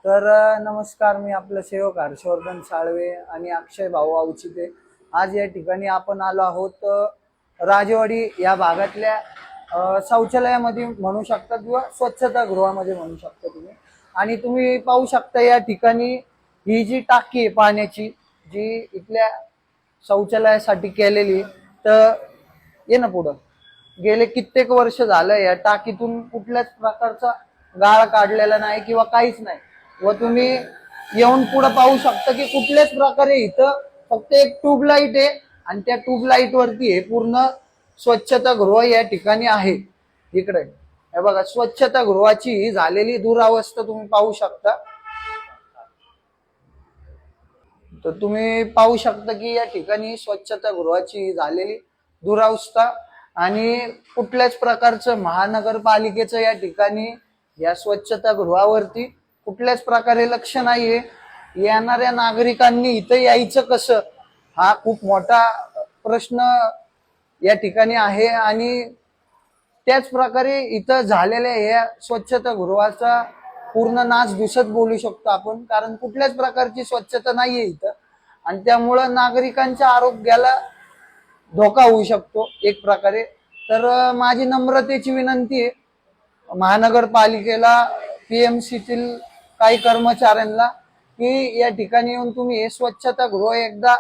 तर नमस्कार, मी आपलं सेवक हर्षवर्धन साळवे आणि अक्षय भाऊ अवचिते. आज या ठिकाणी आपण आलो आहोत राजवाडी या भागातल्या शौचालयामध्ये म्हणू शकता किंवा स्वच्छता गृहामध्ये म्हणू शकता तुम्ही. आणि तुम्ही पाहू शकता या ठिकाणी ही जी टाकी आहे पाण्याची, जी इथल्या शौचालयासाठी केलेली, तर ये ना पुढं. गेले कित्येक वर्ष झालं या टाकीतून कुठल्याच प्रकारचा गाळ काढलेला नाही किंवा काहीच नाही. व तुम्ही येऊन पुढे पाहू शकता की कुठल्याच प्रकारे इथं फक्त एक ट्यूबलाईट आहे आणि त्या ट्यूबलाईट वरती हे पूर्ण स्वच्छता गृह या ठिकाणी आहे. इकडे हे बघा, स्वच्छता गृहाची झालेली दुरावस्था तुम्ही पाहू शकता. तर तुम्ही पाहू शकता की या ठिकाणी स्वच्छता गृहाची झालेली दुरावस्था आणि कुठल्याच प्रकारचं महानगरपालिकेचं या ठिकाणी या स्वच्छता गृहावरती कुठल्याच प्रकारे लक्ष नाहीये. येणाऱ्या नागरिकांनी इथं यायचं कसं, हा खूप मोठा प्रश्न या ठिकाणी आहे. आणि त्याच प्रकारे इथं झालेल्या या स्वच्छता गृहाचा पूर्ण नासधूसच बोलू शकतो आपण, कारण कुठल्याच प्रकारची स्वच्छता नाहीये इथं आणि त्यामुळं नागरिकांच्या आरोग्याला धोका होऊ शकतो एक प्रकारे. तर माझी नम्रतेची विनंती आहे महानगरपालिकेला, पीएमसीतील काही कर्मचाऱ्यांना, की या ठिकाणी येऊन तुम्ही हे स्वच्छता गृह एकदा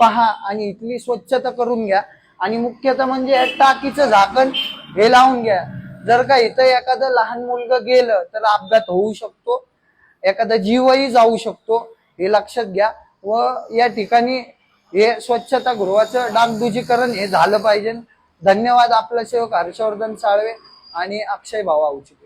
पहा आणि इथली स्वच्छता करून घ्या. आणि मुख्यतः म्हणजे टाकीचं झाकण हे लावून घ्या. जर का इथं एखादं लहान मुलगा गेलं तर अपघात होऊ शकतो, एखादा जीवही जाऊ शकतो, हे लक्षात घ्या. व या ठिकाणी हे स्वच्छता गृहाचं डागडुजीकरण हे झालं पाहिजे. धन्यवाद. आपला सेवक हर्षवर्धन साळवे आणि अक्षय भाऊ अवचिते.